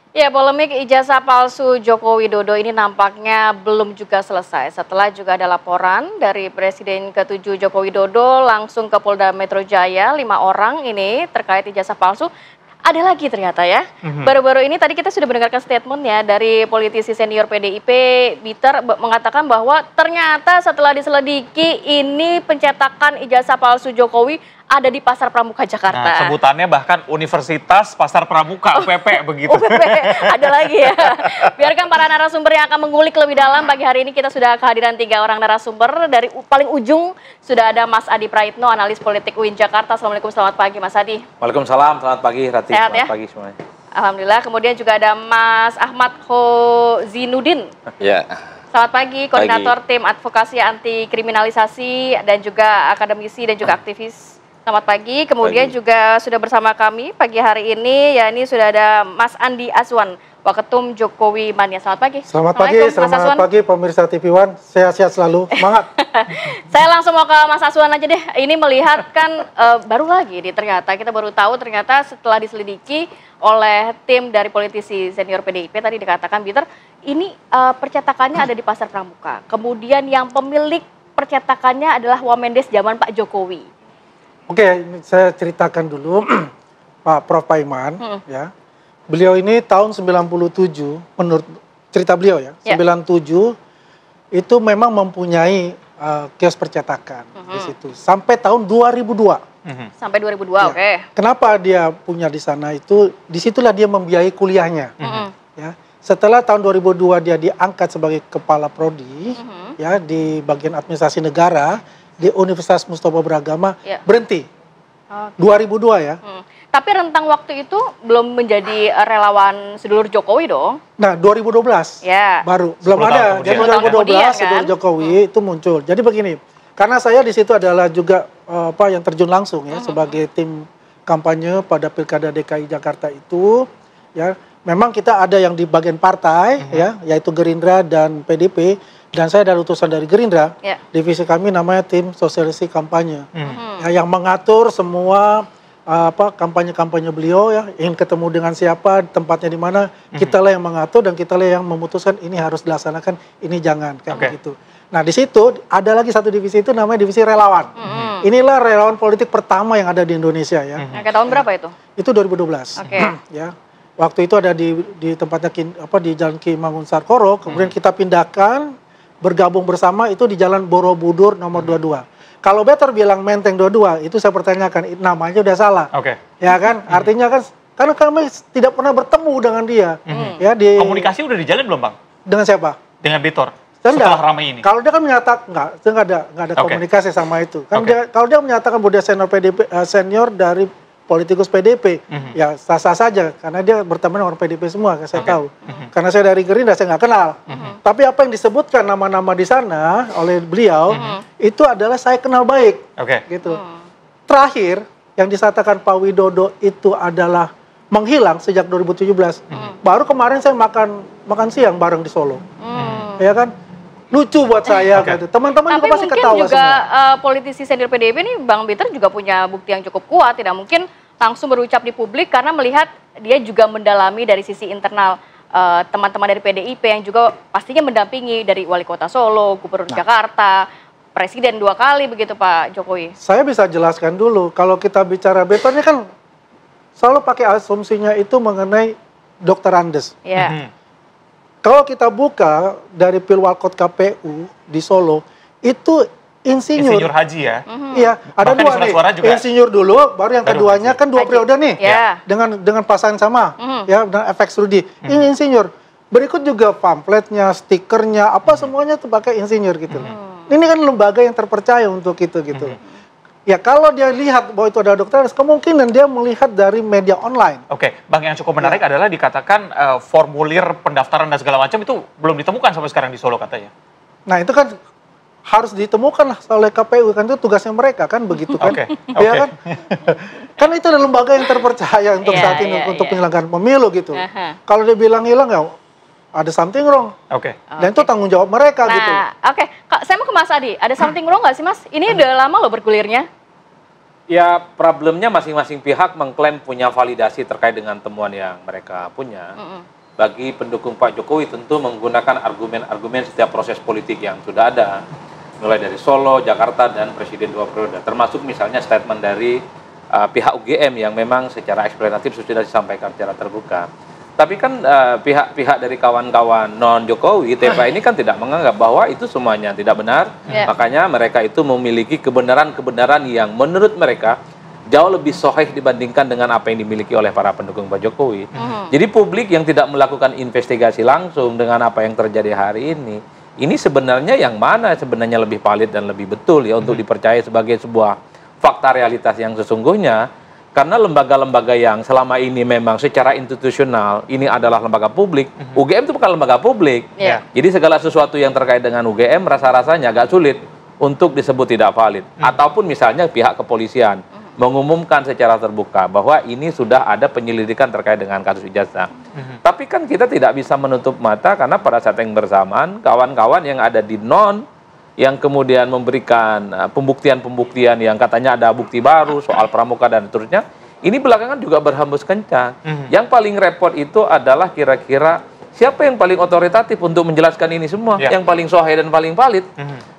Ya, polemik ijazah palsu Joko Widodo ini nampaknya belum juga selesai. Setelah juga ada laporan dari Presiden ke-7 Joko Widodo langsung ke Polda Metro Jaya, 5 orang ini terkait ijazah palsu. Ada lagi ternyata ya. Baru-baru ini tadi kita sudah mendengarkan statement ya dari politisi senior PDIP, Biter, mengatakan bahwa ternyata setelah diselidiki ini pencetakan ijazah palsu Jokowi ada di Pasar Pramuka Jakarta. Nah, sebutannya bahkan Universitas Pasar Pramuka, UPP begitu. UPP, ada lagi ya. Biarkan para narasumber yang akan mengulik lebih dalam. Pagi hari ini kita sudah kehadiran 3 orang narasumber. Dari paling ujung sudah ada Mas Adi Praitno, analis politik UIN Jakarta. Assalamualaikum, selamat pagi Mas Adi. Waalaikumsalam, selamat pagi Rati. Sehat, selamat ya? pagi semuanya. Alhamdulillah. Kemudian juga ada Mas Ahmad Khozinuddin. Ya. Selamat pagi, koordinator tim advokasi anti kriminalisasi dan juga akademisi dan juga aktivis. Selamat pagi. Kemudian juga sudah bersama kami pagi hari ini, ya ini sudah ada Mas Andi Azwan, Waketum Jokowi Mania. Selamat pagi. Selamat pagi pemirsa TV One. Sehat-sehat selalu. Semangat. Saya langsung mau ke Mas Azwan aja deh. Ini melihat kan baru lagi nih ternyata kita baru tahu ternyata setelah diselidiki oleh tim dari politisi senior PDIP tadi dikatakan Biter, ini percetakannya ada di Pasar Pramuka. Kemudian yang pemilik percetakannya adalah Wamendes zaman Pak Jokowi. Oke, saya ceritakan dulu Pak Prof Paiman ya. Beliau ini tahun 97 menurut cerita beliau ya, 97 itu memang mempunyai kios percetakan di situ sampai tahun 2002. Sampai 2002, ya. Oke. Kenapa dia punya di sana itu? Disitulah dia membiayai kuliahnya. Ya. Setelah tahun 2002 dia diangkat sebagai kepala prodi ya di bagian administrasi negara di Universitas Mustafa Beragama, berhenti. 2002 ya. Tapi rentang waktu itu belum menjadi relawan sedulur Jokowi dong. Nah, 2012 baru. Belum ada. Jadi 2012 sedulur Jokowi itu muncul. Jadi begini, karena saya di situ adalah juga yang terjun langsung ya sebagai tim kampanye pada Pilkada DKI Jakarta itu ya. Memang kita ada yang di bagian partai ya, yaitu Gerindra dan PDP. Dan saya ada utusan dari Gerindra, divisi kami namanya tim sosialisasi kampanye, ya, yang mengatur semua kampanye-kampanye beliau ya, ingin ketemu dengan siapa, tempatnya di mana, kita lah yang mengatur dan kita lah yang memutuskan ini harus dilaksanakan, ini jangan kayak begitu. Nah di situ ada lagi satu divisi itu namanya divisi relawan. Inilah relawan politik pertama yang ada di Indonesia ya. Ke tahun berapa itu? Itu 2012. Ya. Waktu itu ada di tempatnya di Jalan Ki Mangunsarkoro, kemudian kita pindahkan bergabung bersama itu di Jalan Borobudur nomor 22. Kalau Better bilang Menteng 22, itu saya pertanyakan, namanya udah salah. Ya kan? Artinya kan, karena kami tidak pernah bertemu dengan dia. Ya, Komunikasi udah dijalin belum Bang? Dengan siapa? Dengan Bitor, setelah ramai ini? Kalau dia kan menyatakan, nggak ada komunikasi sama itu. Kan kalau dia menyatakan bahwa dia senior PDP, senior dari politikus PDP, ya sah-sah saja, karena dia berteman dengan orang PDP semua, saya tahu. Karena saya dari Gerindra, saya nggak kenal. Tapi apa yang disebutkan nama-nama di sana oleh beliau, itu adalah saya kenal baik. Gitu. Terakhir, yang disatakan Pak Widodo itu adalah menghilang sejak 2017. Baru kemarin saya makan siang bareng di Solo. Ya kan? Lucu buat saya gitu. Teman-teman juga pasti ketawa semua. Tapi mungkin juga politisi senior PDIP ini Bang Biter juga punya bukti yang cukup kuat, tidak mungkin langsung berucap di publik karena melihat dia juga mendalami dari sisi internal teman-teman dari PDIP yang juga pastinya mendampingi dari Wali Kota Solo, Gubernur Jakarta, Presiden 2 kali begitu Pak Jokowi. Saya bisa jelaskan dulu, kalau kita bicara Better ini kan selalu pakai asumsinya itu mengenai Dr. Andes. Kalau kita buka dari Pilwalkot KPU di Solo, itu insinyur haji ya? Iya, ada dua nih. Insinyur dulu, baru yang keduanya kan 2 periode nih. Dengan pasangan sama, ya, dengan efek Rudi. Ini insinyur. Berikut juga pamfletnya, stikernya, apa semuanya tuh pakai insinyur gitu. Ini kan lembaga yang terpercaya untuk itu gitu. Ya kalau dia lihat bahwa itu ada dokter, kemungkinan dia melihat dari media online. Bang, yang cukup menarik adalah dikatakan formulir pendaftaran dan segala macam itu belum ditemukan sampai sekarang di Solo katanya. Nah itu kan harus ditemukan lah oleh KPU, kan itu tugasnya mereka kan begitu kan. Ya kan? Kan itu adalah lembaga yang terpercaya untuk saat ini untuk penyelenggaraan pemilu gitu. Kalau dia bilang hilang ya ada something wrong. Dan itu tanggung jawab mereka gitu. Saya mau ke Mas Adi. Ada something wrong nggak sih Mas? Ini udah lama loh bergulirnya. Ya, problemnya masing-masing pihak mengklaim punya validasi terkait dengan temuan yang mereka punya. bagi pendukung Pak Jokowi tentu menggunakan argumen-argumen setiap proses politik yang sudah ada, mulai dari Solo, Jakarta, dan Presiden 2 periode, termasuk misalnya statement dari pihak UGM yang memang secara eksplanatif sudah disampaikan secara terbuka. Tapi kan pihak-pihak dari kawan-kawan non-Jokowi, TPA ini kan tidak menganggap bahwa itu semuanya tidak benar. Makanya mereka itu memiliki kebenaran-kebenaran yang menurut mereka jauh lebih sahih dibandingkan dengan apa yang dimiliki oleh para pendukung Pak Jokowi. Jadi publik yang tidak melakukan investigasi langsung dengan apa yang terjadi hari ini sebenarnya yang mana sebenarnya lebih valid dan lebih betul ya untuk dipercaya sebagai sebuah fakta realitas yang sesungguhnya. Karena lembaga-lembaga yang selama ini memang secara institusional ini adalah lembaga publik, UGM itu bukan lembaga publik. Jadi segala sesuatu yang terkait dengan UGM rasa-rasanya agak sulit untuk disebut tidak valid. Ataupun misalnya pihak kepolisian mengumumkan secara terbuka bahwa ini sudah ada penyelidikan terkait dengan kasus ijazah. Tapi kan kita tidak bisa menutup mata karena pada saat yang bersamaan kawan-kawan yang ada di non yang kemudian memberikan pembuktian-pembuktian yang katanya ada bukti baru soal pramuka dan seterusnya, ini belakangan juga berhembus kencang. Yang paling repot itu adalah kira-kira siapa yang paling otoritatif untuk menjelaskan ini semua, yang paling sahih dan paling valid.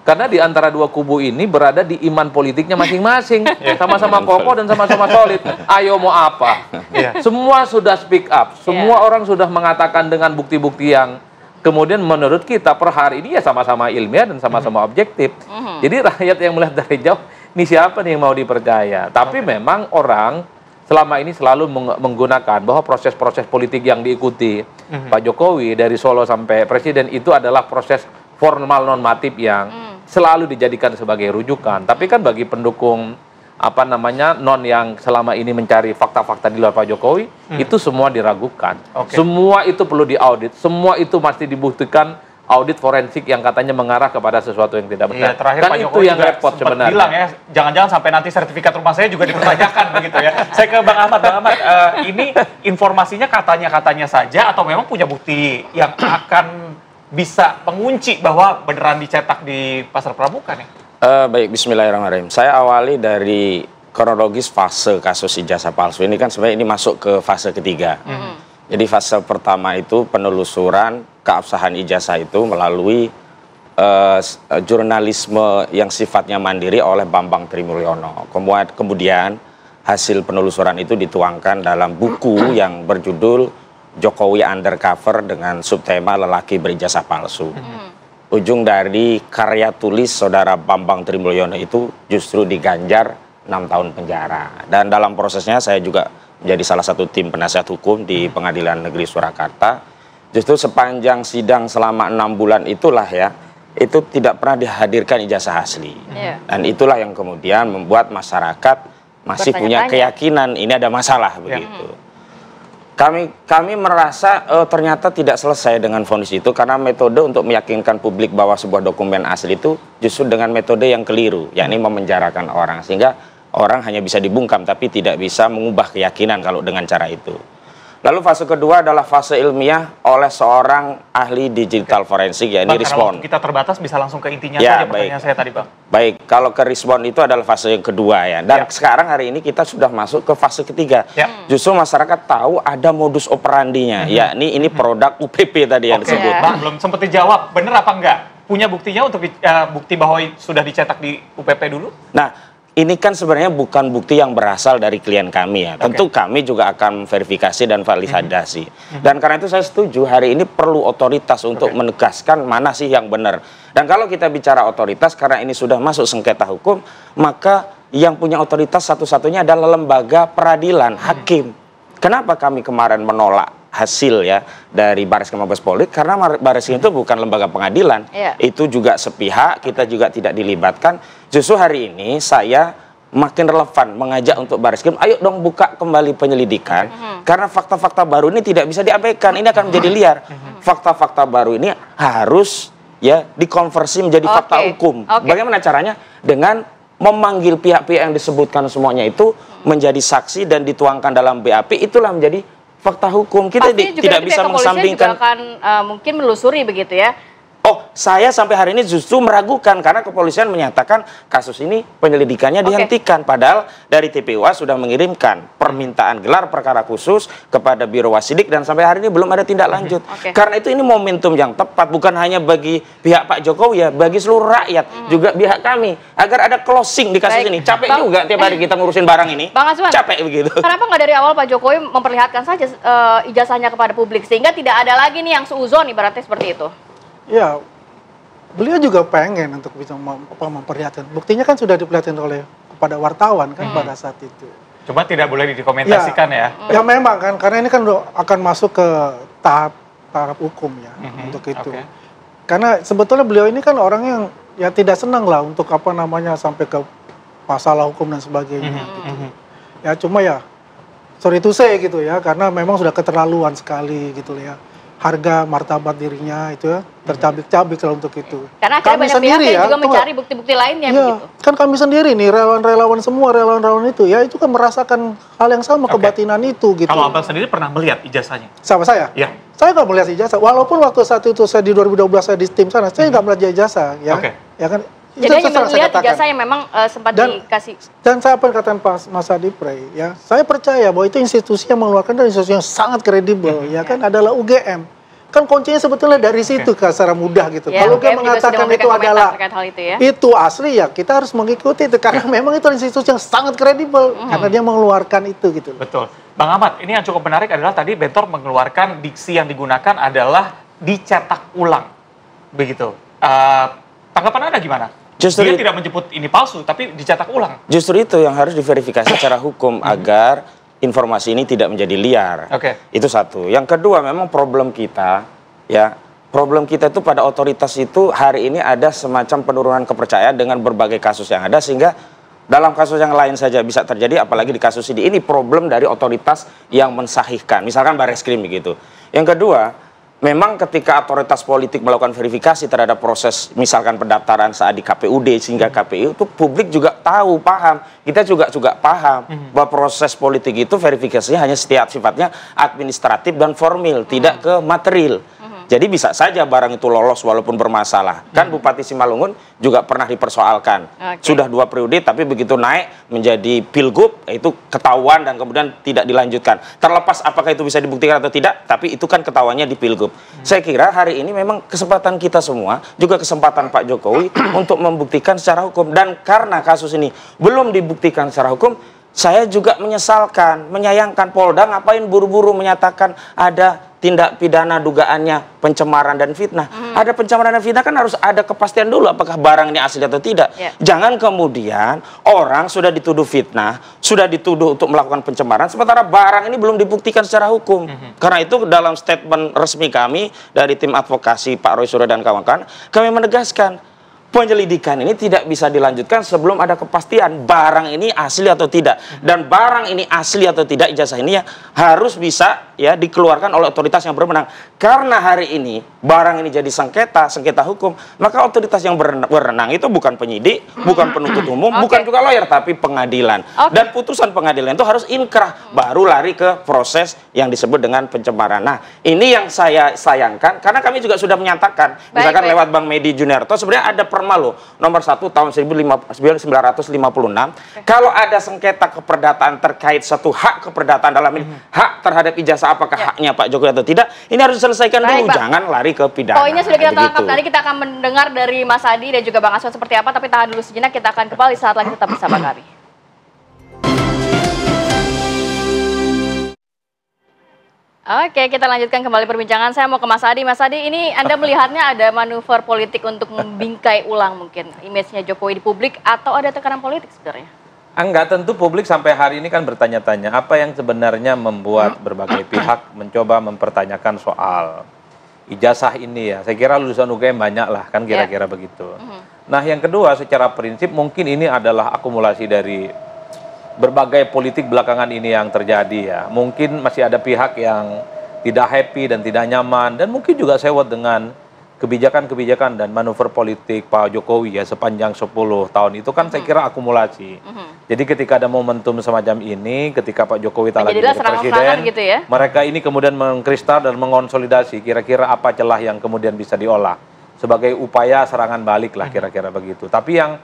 Karena di antara dua kubu ini berada di iman politiknya masing-masing, sama-sama kokoh dan sama-sama solid. Ayo mau apa? Semua sudah speak up, semua orang sudah mengatakan dengan bukti-bukti yang kemudian menurut kita per hari ini ya sama-sama ilmiah dan sama-sama objektif. Jadi rakyat yang melihat dari jauh, ini siapa nih yang mau dipercaya? Tapi memang orang selama ini selalu menggunakan bahwa proses-proses politik yang diikuti Pak Jokowi dari Solo sampai Presiden itu adalah proses formal normatif yang selalu dijadikan sebagai rujukan. Tapi kan bagi pendukung non yang selama ini mencari fakta-fakta di luar Pak Jokowi, itu semua diragukan. Semua itu perlu diaudit, semua itu mesti dibuktikan audit forensik yang katanya mengarah kepada sesuatu yang tidak benar. Terakhir kan Pak itu yang repot sebenarnya. Bilang ya, jangan-jangan sampai nanti sertifikat rumah saya juga dipertanyakan begitu ya. Saya ke Bang Ahmad, ini informasinya katanya saja atau memang punya bukti yang akan bisa mengunci bahwa beneran dicetak di Pasar Pramuka nih? Baik, bismillahirrahmanirrahim. Saya awali dari kronologis fase kasus ijazah palsu. Ini kan sebenarnya ini masuk ke fase ketiga. Jadi fase pertama itu penelusuran keabsahan ijazah itu melalui jurnalisme yang sifatnya mandiri oleh Bambang Trimulyono. Kemudian hasil penelusuran itu dituangkan dalam buku yang berjudul Jokowi Undercover dengan subtema lelaki berijazah palsu. Ujung dari karya tulis saudara Bambang Trimulyono itu justru diganjar 6 tahun penjara. Dan dalam prosesnya saya juga menjadi salah satu tim penasihat hukum di Pengadilan Negeri Surakarta. Justru sepanjang sidang selama 6 bulan itulah ya, itu tidak pernah dihadirkan ijazah asli. Dan itulah yang kemudian membuat masyarakat masih punya keyakinan ini ada masalah begitu. Kami merasa ternyata tidak selesai dengan vonis itu karena metode untuk meyakinkan publik bahwa sebuah dokumen asli itu justru dengan metode yang keliru, yakni memenjarakan orang sehingga orang hanya bisa dibungkam tapi tidak bisa mengubah keyakinan kalau dengan cara itu. Lalu fase kedua adalah fase ilmiah oleh seorang ahli digital forensik, yakni Respon. Kita terbatas bisa langsung ke intinya saja pertanyaan saya tadi, Bang. Baik, kalau ke Respon itu adalah fase yang kedua ya. Dan sekarang hari ini kita sudah masuk ke fase ketiga. Justru masyarakat tahu ada modus operandinya, yakni ini produk UPP tadi yang disebut. Bang, belum sempat dijawab, benar apa enggak? Punya buktinya untuk bukti bahwa sudah dicetak di UPP dulu? Nah, ini kan sebenarnya bukan bukti yang berasal dari klien kami ya. Tentu kami juga akan verifikasi dan validasi. Dan karena itu saya setuju hari ini perlu otoritas untuk menegaskan mana sih yang benar. Dan kalau kita bicara otoritas karena ini sudah masuk sengketa hukum, maka yang punya otoritas satu-satunya adalah lembaga peradilan, hakim. Kenapa kami kemarin menolak hasil ya dari Bareskrim Mabes Polri? Karena Bareskrim itu bukan lembaga pengadilan, itu juga sepihak, kita juga tidak dilibatkan. Justru hari ini saya makin relevan mengajak untuk Bareskrim, ayo dong buka kembali penyelidikan, karena fakta-fakta baru ini tidak bisa diabaikan, ini akan menjadi liar. Fakta-fakta baru ini harus ya dikonversi menjadi fakta hukum. Bagaimana caranya? Dengan memanggil pihak-pihak yang disebutkan semuanya itu menjadi saksi dan dituangkan dalam BAP, itulah menjadi fakta hukum. Kita tidak bisa mengesampingkan. Juga akan mungkin menelusuri begitu ya. Oh, saya sampai hari ini justru meragukan karena kepolisian menyatakan kasus ini penyelidikannya dihentikan. Padahal dari TPUA sudah mengirimkan permintaan gelar perkara khusus kepada Biro Wasidik dan sampai hari ini belum ada tindak lanjut. Karena itu ini momentum yang tepat bukan hanya bagi pihak Pak Jokowi ya, bagi seluruh rakyat juga pihak kami agar ada closing di kasus ini. Capek juga tiap hari kita ngurusin barang ini. Bang Aswan, capek begitu. Kenapa nggak dari awal Pak Jokowi memperlihatkan saja ijazahnya kepada publik sehingga tidak ada lagi nih yang seuzon ibaratnya seperti itu? Ya, beliau juga pengen untuk bisa memperlihatkan. Buktinya kan sudah diperlihatkan oleh kepada wartawan kan pada saat itu. Cuma tidak boleh dikomentasikan ya. Ya memang kan, karena ini kan akan masuk ke tahap hukum ya untuk itu. Karena sebetulnya beliau ini kan orang yang ya tidak senang lah untuk sampai ke masalah hukum dan sebagainya. Gitu. Ya cuma ya sorry to say gitu ya, karena memang sudah keterlaluan sekali gitu ya. Harga martabat dirinya itu ya tercabik-cabik kalau untuk itu. Karena kami banyak sendiri pihak yang juga mencari bukti-bukti lainnya begitu. Kan kami sendiri nih relawan-relawan semua relawan-relawan itu ya itu kan merasakan hal yang sama kebatinan itu gitu. Kalau Abang sendiri pernah melihat ijazahnya? Sama saya? Ya. Saya nggak melihat ijazah. Walaupun waktu saat itu saya di 2012 saya di tim sana, saya nggak melihat ijazah ya. Ya kan. Jadi hanya melihat ijazah yang memang sempat dikasih. Dan saya apa yang katakan Pak Mas Adi Prey ya, saya percaya bahwa itu institusi yang mengeluarkan dari institusi yang sangat kredibel ya kan adalah UGM. Kan kuncinya sebetulnya dari situ secara mudah gitu. Ya, kalau UGM mengatakan itu adalah itu asli ya kita harus mengikuti itu karena memang itu institusi yang sangat kredibel karena dia mengeluarkan itu gitu. Betul. Bang Ahmad, ini yang cukup menarik adalah tadi Bentor mengeluarkan diksi yang digunakan adalah dicetak ulang. Begitu. Tanggapan Anda gimana? Justru dia tidak menyebut ini palsu, tapi dicetak ulang. Justru itu yang harus diverifikasi secara hukum agar informasi ini tidak menjadi liar. Itu satu. Yang kedua, memang problem kita, ya, problem kita itu pada otoritas itu hari ini ada semacam penurunan kepercayaan dengan berbagai kasus yang ada, sehingga dalam kasus yang lain saja bisa terjadi, apalagi di kasus ini problem dari otoritas yang mensahihkan. Misalkan Barreskrim begitu. Yang kedua, memang ketika otoritas politik melakukan verifikasi terhadap proses misalkan pendaftaran saat di KPUD sehingga KPU itu publik juga tahu, paham. Kita juga paham bahwa proses politik itu verifikasinya hanya sifatnya administratif dan formil, tidak ke material. Jadi bisa saja barang itu lolos walaupun bermasalah. Kan Bupati Simalungun juga pernah dipersoalkan. Sudah 2 periode tapi begitu naik menjadi pilgub itu ketahuan dan kemudian tidak dilanjutkan. Terlepas apakah itu bisa dibuktikan atau tidak, tapi itu kan ketahuannya di pilgub. Saya kira hari ini memang kesempatan kita semua, juga kesempatan Pak Jokowi untuk membuktikan secara hukum. Dan karena kasus ini belum dibuktikan secara hukum, saya juga menyesalkan, menyayangkan Polda ngapain buru-buru menyatakan ada tindak pidana dugaannya pencemaran dan fitnah. Ada pencemaran dan fitnah kan harus ada kepastian dulu apakah barang ini asli atau tidak. Jangan kemudian orang sudah dituduh fitnah, sudah dituduh untuk melakukan pencemaran, sementara barang ini belum dibuktikan secara hukum. Karena itu dalam statement resmi kami dari tim advokasi Pak Roy Suryo dan kawan-kawan, kami menegaskan penyelidikan ini tidak bisa dilanjutkan sebelum ada kepastian barang ini asli atau tidak. Dan barang ini asli atau tidak, ijazah ini ya harus bisa ya dikeluarkan oleh otoritas yang berwenang. Karena hari ini barang ini jadi sengketa hukum, maka otoritas yang berwenang itu bukan penyidik, bukan penuntut umum, bukan juga lawyer, tapi pengadilan. Dan putusan pengadilan itu harus inkrah, baru lari ke proses yang disebut dengan pencemaran. Nah, ini yang saya sayangkan, karena kami juga sudah menyatakan, misalkan lewat Bang Medi Juniarto, sebenarnya ada Perma loh, nomor 1 tahun 1956, kalau ada sengketa keperdataan terkait satu hak keperdataan dalam ini, hak terhadap ijazah apakah haknya Pak Jokowi atau tidak, ini harus diselesaikan dulu, jangan lari ke pidana. Poinnya sudah kita tangkap, nanti kita akan mendengar dari Mas Adi dan juga Bang Aswan seperti apa, tapi tahan dulu sejenak, kita akan kembali saat lagi tetap bersama kami. Oke, kita lanjutkan kembali perbincangan. Saya mau ke Mas Adi. Mas Adi, ini Anda melihatnya ada manuver politik untuk membingkai ulang mungkin image-nya Jokowi di publik atau ada tekanan politik sebenarnya? Enggak, tentu publik sampai hari ini kan bertanya-tanya apa yang sebenarnya membuat berbagai pihak mencoba mempertanyakan soal ijazah ini ya. Saya kira lulusan UGM banyak lah kan kira-kira begitu. Nah, yang kedua secara prinsip mungkin ini adalah akumulasi dari berbagai politik belakangan ini yang terjadi ya. Mungkin masih ada pihak yang tidak happy dan tidak nyaman dan mungkin juga sewot dengan kebijakan-kebijakan dan manuver politik Pak Jokowi ya sepanjang 10 tahun itu kan saya kira akumulasi. Jadi ketika ada momentum semacam ini, ketika Pak Jokowi tak lagi jadi presiden, gitu ya? Mereka ini kemudian mengkristal dan mengonsolidasi kira-kira apa celah yang kemudian bisa diolah. sebagai upaya serangan balik lah kira-kira begitu. Tapi yang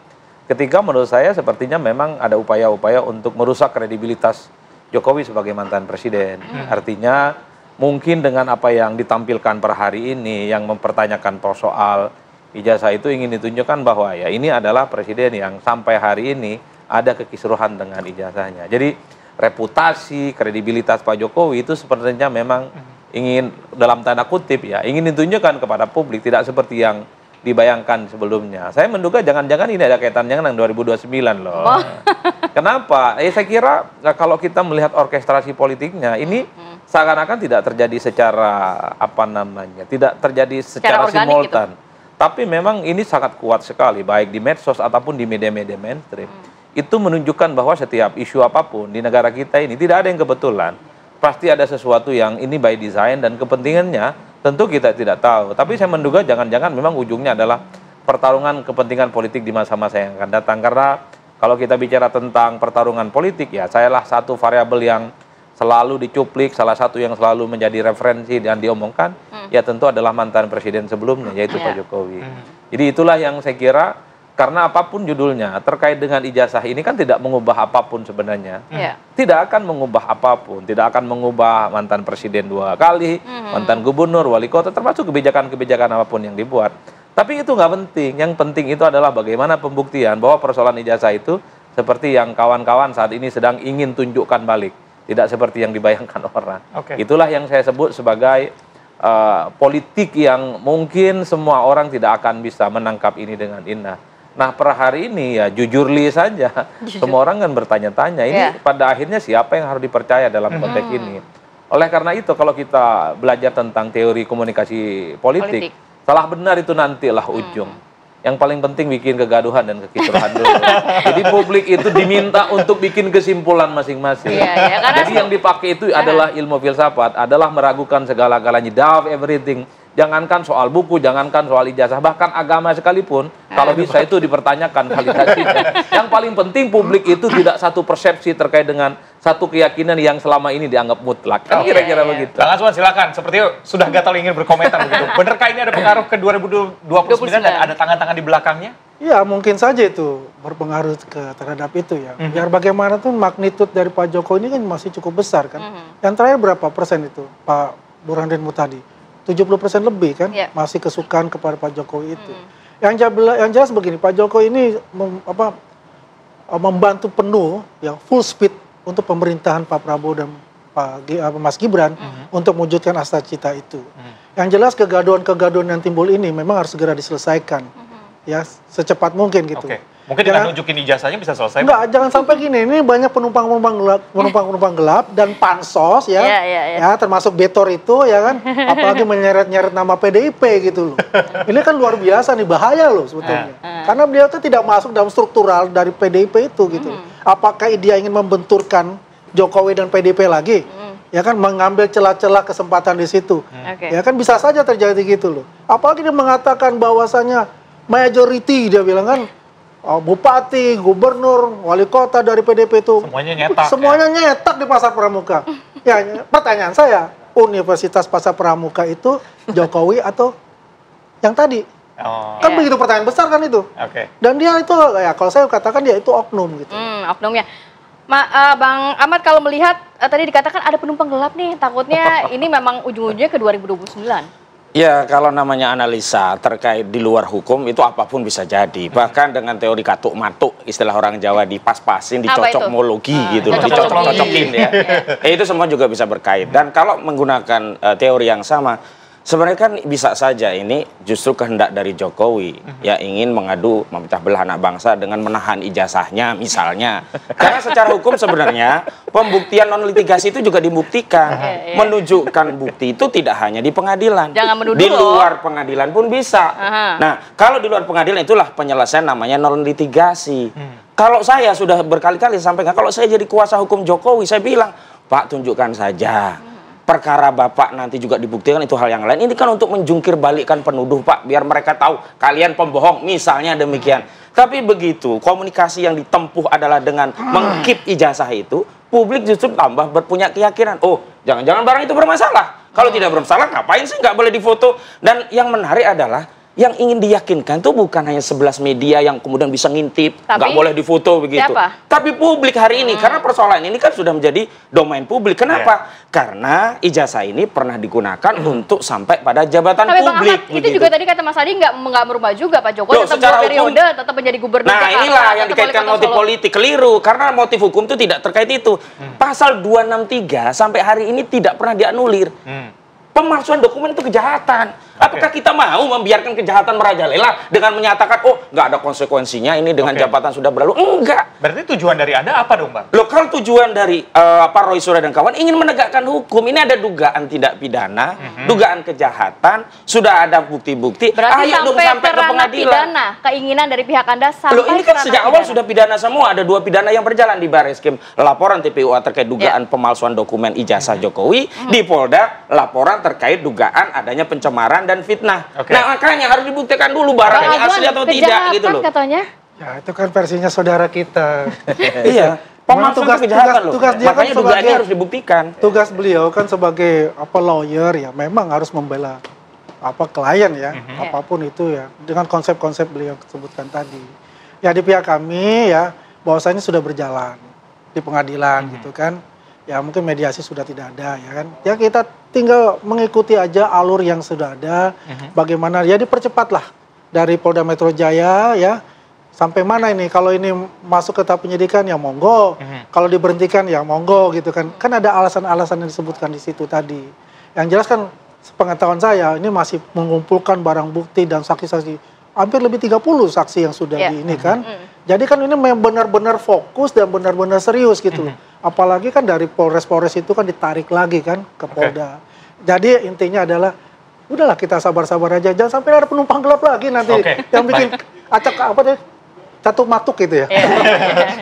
ketiga menurut saya sepertinya memang ada upaya-upaya untuk merusak kredibilitas Jokowi sebagai mantan presiden. Artinya mungkin dengan apa yang ditampilkan per hari ini yang mempertanyakan soal ijazah itu ingin ditunjukkan bahwa ya ini adalah presiden yang sampai hari ini ada kekisruhan dengan ijazahnya. Jadi reputasi, kredibilitas Pak Jokowi itu sepertinya memang ingin dalam tanda kutip ya, ingin ditunjukkan kepada publik tidak seperti yang dibayangkan sebelumnya. Saya menduga jangan-jangan ini ada kaitannya dengan 2029 loh. Kenapa? Saya kira kalau kita melihat orkestrasi politiknya ini seakan-akan tidak terjadi secara tidak terjadi secara simultan. Gitu. Tapi memang ini sangat kuat sekali baik di medsos ataupun di media-media mainstream. Itu menunjukkan bahwa setiap isu apapun di negara kita ini tidak ada yang kebetulan. Pasti ada sesuatu yang ini by design dan kepentingannya tentu kita tidak tahu. Tapi saya menduga jangan-jangan memang ujungnya adalah pertarungan kepentingan politik di masa-masa yang akan datang. Karena kalau kita bicara tentang pertarungan politik ya, salah satu variabel yang selalu dicuplik, salah satu yang selalu menjadi referensi dan diomongkan, ya tentu adalah mantan presiden sebelumnya, yaitu Pak Jokowi. Jadi itulah yang saya kira, karena apapun judulnya, terkait dengan ijazah ini kan tidak mengubah apapun sebenarnya. Tidak akan mengubah apapun, tidak akan mengubah mantan presiden 2 kali, mantan gubernur, wali kota, termasuk kebijakan-kebijakan apapun yang dibuat. Tapi itu nggak penting, yang penting itu adalah bagaimana pembuktian bahwa persoalan ijazah itu seperti yang kawan-kawan saat ini sedang ingin tunjukkan balik. Tidak seperti yang dibayangkan orang. Itulah yang saya sebut sebagai politik yang mungkin semua orang tidak akan bisa menangkap ini dengan indah. Nah per hari ini ya jujurli saja, semua orang kan bertanya-tanya, ini pada akhirnya siapa yang harus dipercaya dalam konteks ini. Oleh karena itu kalau kita belajar tentang teori komunikasi politik. Salah benar itu nantilah ujung. Yang paling penting bikin kegaduhan dan kekisruhan dulu. Jadi publik itu diminta untuk bikin kesimpulan masing-masing. Jadi yang dipakai itu adalah ilmu filsafat, adalah meragukan segala-galanya, doubt everything. Jangankan soal buku, jangankan soal ijazah, bahkan agama sekalipun, kalau bisa itu dipertanyakan validasinya. Yang paling penting publik itu tidak satu persepsi terkait dengan satu keyakinan yang selama ini dianggap mutlak. Kan kira-kira begitu. Bang Aswan silakan, sepertinya sudah gatal ingin berkomentar begitu. Benarkah ini ada pengaruh ke 2029 dan ada tangan-tangan di belakangnya? Ya mungkin saja itu berpengaruh terhadap itu ya. Biar bagaimana tuh magnitud dari Pak Jokowi ini kan masih cukup besar kan. Yang terakhir berapa persen itu Pak Burhanuddin Muhtadi? 70% lebih kan masih kesukaan kepada Pak Jokowi itu. Yang jelas begini, Pak Jokowi ini membantu penuh ya full speed untuk pemerintahan Pak Prabowo dan Mas Gibran untuk mewujudkan cita itu. Yang jelas kegaduhan-kegaduhan yang timbul ini memang harus segera diselesaikan ya secepat mungkin gitu. Mungkin dengan nunjukin ijazahnya bisa selesai. Enggak, jangan sampai gini. Ini banyak penumpang gelap dan pansos ya, ya termasuk Betor itu ya kan, apalagi menyeret-nyeret nama PDIP gitu loh. Ini kan luar biasa nih, bahaya loh sebetulnya. Karena beliau itu tidak masuk dalam struktural dari PDIP itu gitu. Apakah dia ingin membenturkan Jokowi dan PDIP lagi? Ya kan, mengambil celah-celah kesempatan di situ. Ya kan bisa saja terjadi gitu loh. Apalagi dia mengatakan bahwasanya majority, dia bilang kan, bupati, gubernur, wali kota dari PDIP itu semuanya nyetak di Pasar Pramuka. Ya, pertanyaan saya, Universitas Pasar Pramuka itu Jokowi atau yang tadi? Kan begitu pertanyaan besar kan itu. Dan dia itu ya kalau saya katakan dia itu oknum gitu. Oknumnya. Bang Ahmad kalau melihat tadi dikatakan ada penumpang gelap nih, takutnya ini memang ujung-ujungnya ke 2029. Ya, kalau namanya analisa terkait di luar hukum itu apapun bisa jadi. Bahkan dengan teori katuk-matuk, istilah orang Jawa dipas-pasin, dicocokmologi gitu, dicocok-cocokin ya. Itu semua juga bisa berkait. Dan kalau menggunakan teori yang sama, sebenarnya kan bisa saja ini justru kehendak dari Jokowi ya ingin mengadu memecah belah anak bangsa dengan menahan ijazahnya misalnya. Karena secara hukum sebenarnya pembuktian non litigasi itu juga dibuktikan. Menunjukkan bukti itu tidak hanya di pengadilan. Jangan menuduh di luar pengadilan pun bisa. Nah, kalau di luar pengadilan itulah penyelesaian namanya non litigasi. Kalau saya sudah berkali-kali sampaikan, kalau saya jadi kuasa hukum Jokowi, saya bilang, Pak tunjukkan saja. Perkara Bapak nanti juga dibuktikan itu hal yang lain. Ini kan untuk menjungkir balikkan penuduh Pak, biar mereka tahu kalian pembohong, misalnya demikian. Tapi begitu komunikasi yang ditempuh adalah dengan mengkip ijazah itu, publik justru tambah berpunya keyakinan, oh jangan-jangan barang itu bermasalah. Kalau tidak bermasalah ngapain sih nggak boleh difoto. Dan yang menarik adalah yang ingin diyakinkan itu bukan hanya 11 media yang kemudian bisa ngintip, nggak boleh difoto begitu. Siapa? Tapi publik hari ini, karena persoalan ini kan sudah menjadi domain publik. Kenapa? Karena ijazah ini pernah digunakan untuk sampai pada jabatan tapi publik. Bang Ahmad, itu juga tadi kata Mas Adi nggak merubah juga Pak Jokowi tetap secara 2 periode, tetap menjadi gubernur Nah Jakarta. inilah yang dikaitkan motif politik, keliru. Karena motif hukum itu tidak terkait itu. Pasal 263 sampai hari ini tidak pernah dianulir. Pemalsuan dokumen itu kejahatan. Apakah kita mau membiarkan kejahatan merajalela dengan menyatakan, oh nggak ada konsekuensinya ini dengan jabatan sudah berlalu? Enggak. Berarti tujuan dari Anda apa dong, Bang? Loh, kalau tujuan dari Roy Suryo dan kawan ingin menegakkan hukum, ini ada dugaan tidak pidana, dugaan kejahatan, sudah ada bukti-bukti. Berarti Ayo sampai ke pengadilan. Pidana, keinginan dari pihak Anda sampai Loh, ini kan sejak awal sudah pidana semua. Ada 2 pidana yang berjalan di Barreskrim. Laporan TPUA terkait dugaan pemalsuan dokumen ijazah Jokowi. Di Polda, laporan terkait dugaan adanya pencemaran dan fitnah. Nah, makanya harus dibuktikan dulu barang ini asli atau tidak gitu loh. Katanya. Ya, itu kan versinya saudara kita. Iya. Pemalsuan kejahatan loh. Tugas dia Makanya kan dugaannya harus dibuktikan. Tugas beliau kan sebagai lawyer ya memang harus membela klien ya, apapun itu ya, dengan konsep-konsep beliau sebutkan tadi. Ya di pihak kami ya bahwasanya sudah berjalan di pengadilan gitu kan. Ya mungkin mediasi sudah tidak ada ya kan. Ya kita tinggal mengikuti aja alur yang sudah ada. Bagaimana ya dipercepatlah dari Polda Metro Jaya ya. Sampai mana ini? Kalau ini masuk ke tahap penyidikan ya monggo. Kalau diberhentikan ya monggo gitu kan. Kan ada alasan-alasan yang disebutkan di situ tadi. Yang jelas kan sepengetahuan saya ini masih mengumpulkan barang bukti dan saksi-saksi. Hampir lebih 30 saksi yang sudah di ini kan. Jadi kan ini benar-benar fokus dan benar-benar serius gitu. Apalagi kan dari Polres-Polres itu kan ditarik lagi kan ke Polda. Jadi intinya adalah udahlah kita sabar-sabar aja. Jangan sampai ada penumpang gelap lagi nanti yang bikin acak apa deh. Catuk matuk gitu ya.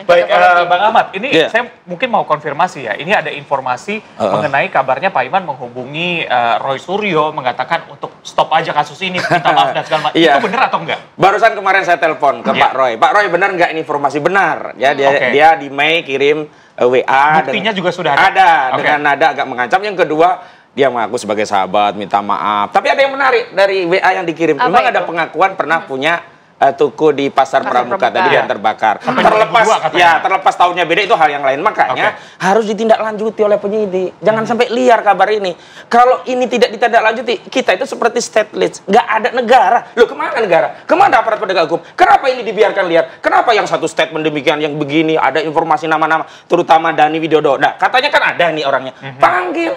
Baik, Bang Ahmad, ini saya mungkin mau konfirmasi ya. Ini ada informasi mengenai kabarnya Pak Iman menghubungi Roy Suryo mengatakan untuk stop aja kasus ini, minta maaf dan segala macam. Itu benar atau enggak? Barusan kemarin saya telepon ke Pak Roy. Pak Roy, benar nggak ini informasi benar? Ya dia di Mei kirim WA. Buktinya juga sudah ada. Ada dengan nada agak mengancam. Yang kedua, dia mengaku sebagai sahabat, minta maaf. Tapi ada yang menarik dari WA yang dikirim. Memang ada pengakuan pernah punya toko di Pasar Pramuka tadi yang terbakar. Terlepas tahunnya beda itu hal yang lain. Makanya harus ditindaklanjuti oleh penyidik. Jangan sampai liar kabar ini. Kalau ini tidak ditindaklanjuti, kita itu seperti stateless. Nggak ada negara. Loh, kemana negara? Kemana aparat penegak hukum? Kenapa ini dibiarkan liar? Kenapa yang satu statement demikian, yang begini, ada informasi nama-nama, terutama Dani Widodo. Nah, katanya kan ada nih orangnya. Panggil,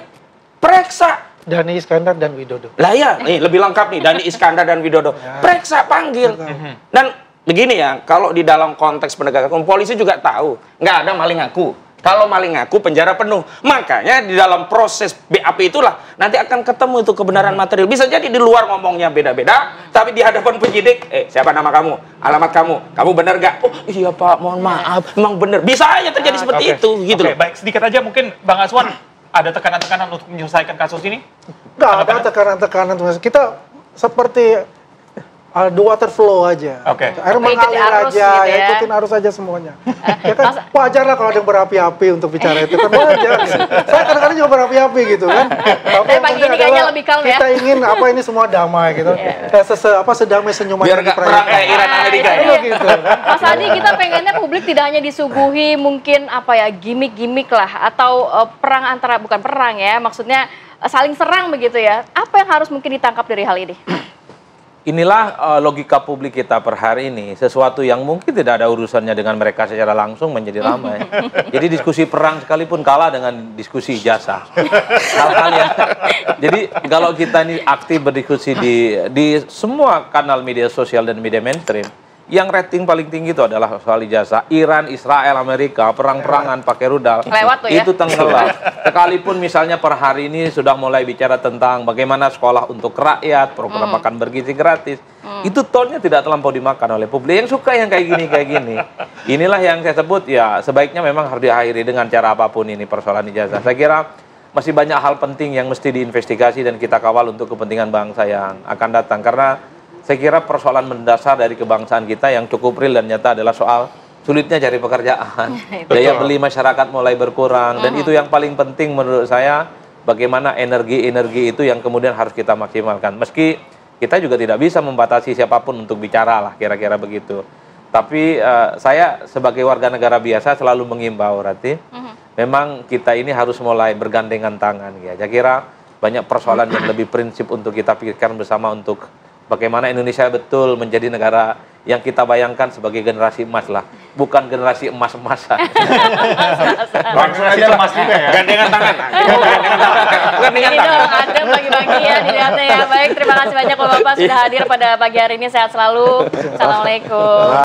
periksa. Dani Iskandar dan Widodo. Lah ya, nih lebih lengkap nih, Dani Iskandar dan Widodo. Periksa, panggil. Dan begini ya, kalau di dalam konteks penegakan hukum, polisi juga tahu, nggak ada maling ngaku. Kalau maling ngaku, penjara penuh. Makanya di dalam proses BAP itulah nanti akan ketemu itu kebenaran material. Bisa jadi di luar ngomongnya beda-beda, tapi di hadapan penyidik, siapa nama kamu, alamat kamu benar nggak? Oh iya Pak, mohon maaf, memang benar. Bisa aja terjadi seperti itu, gitu loh. Baik, sedikit aja mungkin Bang Aswan, ada tekanan-tekanan untuk menyelesaikan kasus ini? Nggak ada tekanan-tekanan. Kita seperti the water flow aja. Air mengalir aja, gitu ya. ikutin arus aja semuanya. Ya kan wajar lah kalau ada yang berapi-api untuk bicara itu kan wajar. Saya kadang-kadang juga berapi-api gitu kan. Tapi yang penting adalah kita ingin ini semua damai gitu. Sedamai senyuman. Biar nggak perang kayak Iran Amerika ya. Gitu. Mas Adi, kita pengennya publik tidak hanya disuguhi mungkin gimmick-gimmick lah atau perang antara, bukan perang ya, maksudnya saling serang begitu ya. Apa yang harus mungkin ditangkap dari hal ini? Inilah logika publik kita per hari ini. Sesuatu yang mungkin tidak ada urusannya dengan mereka secara langsung menjadi ramai. Jadi diskusi perang sekalipun kalah dengan diskusi ijazah. Hal-hal yang... Jadi kalau kita ini aktif berdiskusi di semua kanal media sosial dan media mainstream, yang rating paling tinggi itu adalah soal ijazah. Iran, Israel, Amerika, perang-perangan pakai rudal. Lewat tuh ya. Itu tenggelam. Sekalipun misalnya per hari ini sudah mulai bicara tentang bagaimana sekolah untuk rakyat, program makan bergizi gratis. Itu tonnya tidak terlampau dimakan oleh publik. Yang suka yang kayak gini. Inilah yang saya sebut ya sebaiknya memang harus diakhiri dengan cara apapun ini persoalan ijazah. Saya kira masih banyak hal penting yang mesti diinvestigasi dan kita kawal untuk kepentingan bangsa yang akan datang. Karena saya kira persoalan mendasar dari kebangsaan kita yang cukup real dan nyata adalah soal sulitnya cari pekerjaan. Daya beli masyarakat mulai berkurang. Dan itu yang paling penting menurut saya, bagaimana energi-energi itu yang kemudian harus kita maksimalkan. Meski kita juga tidak bisa membatasi siapapun untuk bicara lah, kira-kira begitu. Tapi saya sebagai warga negara biasa selalu mengimbau, Rati, memang kita ini harus mulai bergandengan tangan. Ya. Saya kira banyak persoalan yang lebih prinsip untuk kita pikirkan bersama untuk bagaimana Indonesia betul menjadi negara yang kita bayangkan sebagai generasi emas lah, bukan generasi emas-emasan. Langsung aja emas juga ya. Gandengan tangan. Gandengan tangan. Ini dong, ada bagi-bagi ya dilihatnya ya. Baik, terima kasih banyak Bapak sudah hadir pada pagi hari ini. Sehat selalu. Assalamualaikum.